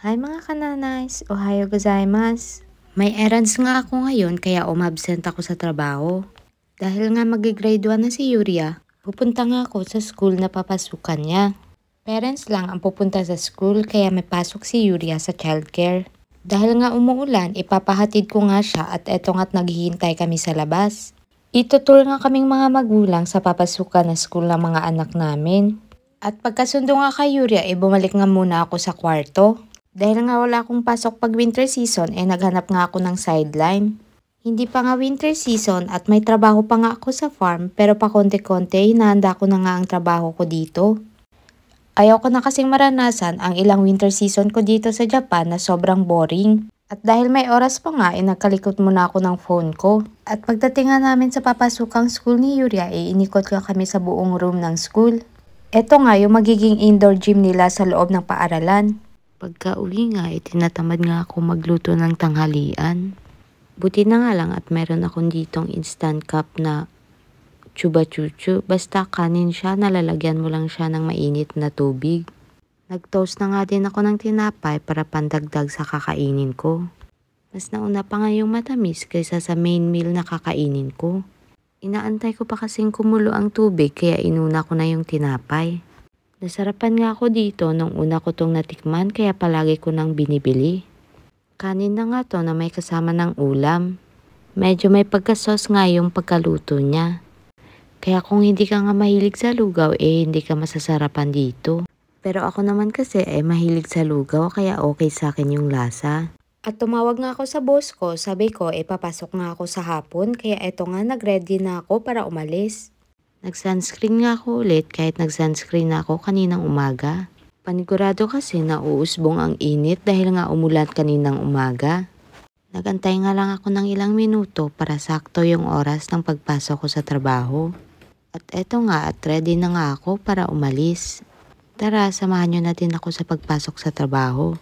Hi mga kananays, ohayo gozaimasu. May errands nga ako ngayon kaya umabsent ako sa trabaho. Dahil nga mag-grade 1 na si Yuria, pupunta nga ako sa school na papasukan niya. Parents lang ang pupunta sa school kaya may pasok si Yuria sa childcare. Dahil nga umuulan, ipapahatid ko nga siya at eto nga't naghihintay kami sa labas. Itutur nga kaming mga magulang sa papasukan na school ng mga anak namin. At pagkasundo nga kay Yuria, bumalik nga muna ako sa kwarto. Dahil nga wala akong pasok pag winter season, naghanap nga ako ng sideline. Hindi pa nga winter season at may trabaho pa nga ako sa farm, pero pa konti-konti, hinahanda ko na nga ang trabaho ko dito. Ayaw ko na kasing maranasan ang ilang winter season ko dito sa Japan na sobrang boring. At dahil may oras pa nga, nagkalikot muna ako ng phone ko. At pagdating nga namin sa papasukang school ni Yuria, inikot ka kami sa buong room ng school. Ito nga yung magiging indoor gym nila sa loob ng paaralan. Pagka-uwi nga, tinatamad nga ako magluto ng tanghalian. Buti na nga lang at meron akong ditong instant cup na chuba chuchu. Basta kanin siya, nalalagyan mo lang siya ng mainit na tubig. Nag-toast na nga din ako ng tinapay para pandagdag sa kakainin ko. Mas nauna pa nga yung matamis kaysa sa main meal na kakainin ko. Inaantay ko pa kasing kumulo ang tubig kaya inuna ko na yung tinapay. Nasarapan nga ako dito nung una ko tong natikman kaya palagi ko nang binibili. Kanin na nga to na may kasama ng ulam. Medyo may pagka-sauce nga yung pagkaluto niya. Kaya kung hindi ka nga mahilig sa lugaw hindi ka masasarapan dito. Pero ako naman kasi mahilig sa lugaw kaya okay sa akin yung lasa. At tumawag nga ako sa boss ko, sabi ko papasok nga ako sa hapon kaya eto nga nag-ready na ako para umalis. Nag-sunscreen nga ako ulit kahit nag-sunscreen na ako kaninang umaga. Panigurado kasi na uusbong ang init dahil nga umulan kaninang umaga. Nagantay nga lang ako ng ilang minuto para sakto yung oras ng pagpasok ko sa trabaho. At eto nga at ready na nga ako para umalis. Tara, samahan nyo na din ako sa pagpasok sa trabaho.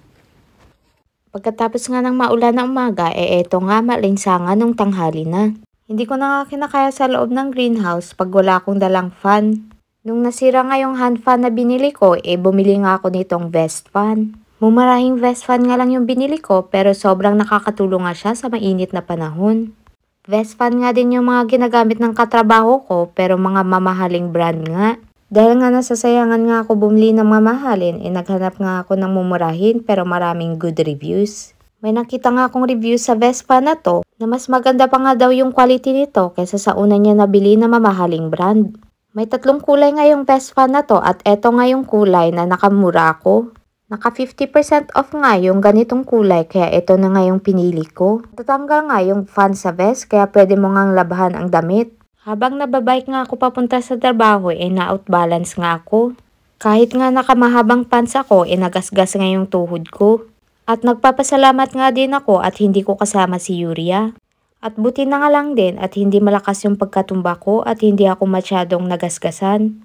Pagkatapos nga ng maulan na umaga, eto nga malinsangan nung tanghali na. Hindi ko na nga kinakaya sa loob ng greenhouse pag wala akong dalang fan. Nung nasira nga yung hand fan na binili ko, bumili nga ako nitong vest fan. Mumarahing vest fan nga lang yung binili ko pero sobrang nakakatulong nga siya sa mainit na panahon. Vest fan nga din yung mga ginagamit ng katrabaho ko pero mga mamahaling brand nga. Dahil nga nasasayangan nga ako bumili ng mamahalin, naghanap nga ako ng mumurahin pero maraming good reviews. May nakita nga akong review sa Vespa na to na mas maganda pa nga daw yung quality nito kaysa sa una niya nabili na mamahaling brand. May 3 kulay nga yung Vespa na to at eto nga yung kulay na nakamura ako. Naka 50% off nga yung ganitong kulay kaya eto na nga yung pinili ko. Tatanggal nga yung fan sa vest kaya pwede mo ngang labhan ang damit. Habang nababike nga ako papunta sa trabaho na-outbalance nga ako. Kahit nga nakamahabang pants ako nagasgas nga yung tuhod ko. At nagpapasalamat nga din ako at hindi ko kasama si Yuria. At buti na nga lang din at hindi malakas yung pagkatumba ko at hindi ako masyadong nagasgasan.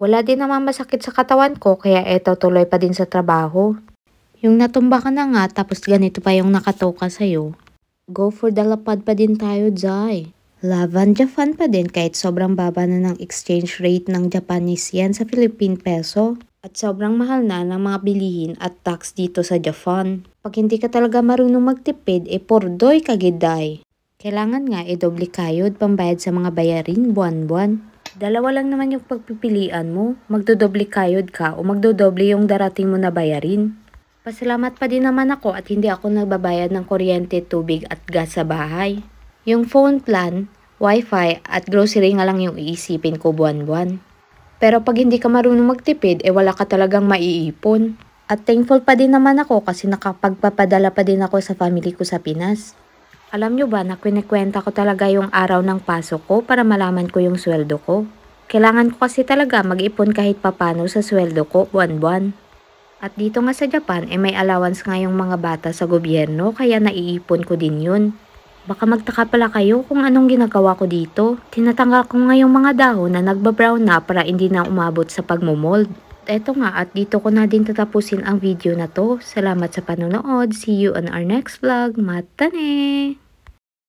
Wala din naman masakit sa katawan ko kaya eto tuloy pa din sa trabaho. Yung natumba ka na nga tapos ganito pa yung nakatoka sa'yo. Go for the lapad pa din tayo, Jai. Laban Japan pa din kahit sobrang baba na ng exchange rate ng Japanese yen sa Philippine peso. At sobrang mahal na ng mga bilihin at tax dito sa Japan. Pag hindi ka talaga marunong magtipid, pordoy kagiday. Kailangan nga doble kayod pambayad sa mga bayarin buwan-buwan. Dalawa lang naman yung pagpipilian mo, magdodoble kayod ka o magdodoble yung darating mo na bayarin. Pasalamat pa din naman ako at hindi ako nagbabayad ng kuryente, tubig at gas sa bahay. Yung phone plan, wifi at grocery nga lang yung iisipin ko buwan-buwan. Pero pag hindi ka marunong magtipid, wala ka talagang maiipon. At thankful pa din naman ako kasi nakapagpapadala pa din ako sa family ko sa Pinas. Alam nyo ba na kwenta ko talaga yung araw ng pasok ko para malaman ko yung sweldo ko? Kailangan ko kasi talaga mag-ipon kahit papano sa sweldo ko buwan-buwan. At dito nga sa Japan, may allowance nga yung mga bata sa gobyerno kaya naiipon ko din yun. Baka magtaka pala kayo kung anong ginagawa ko dito. Tinatanggal ko nga yung mga dahon na nagbabrown na para hindi na umabot sa pagmumold. Eto nga at dito ko na din tatapusin ang video na to. Salamat sa panonood. See you on our next vlog. Matane!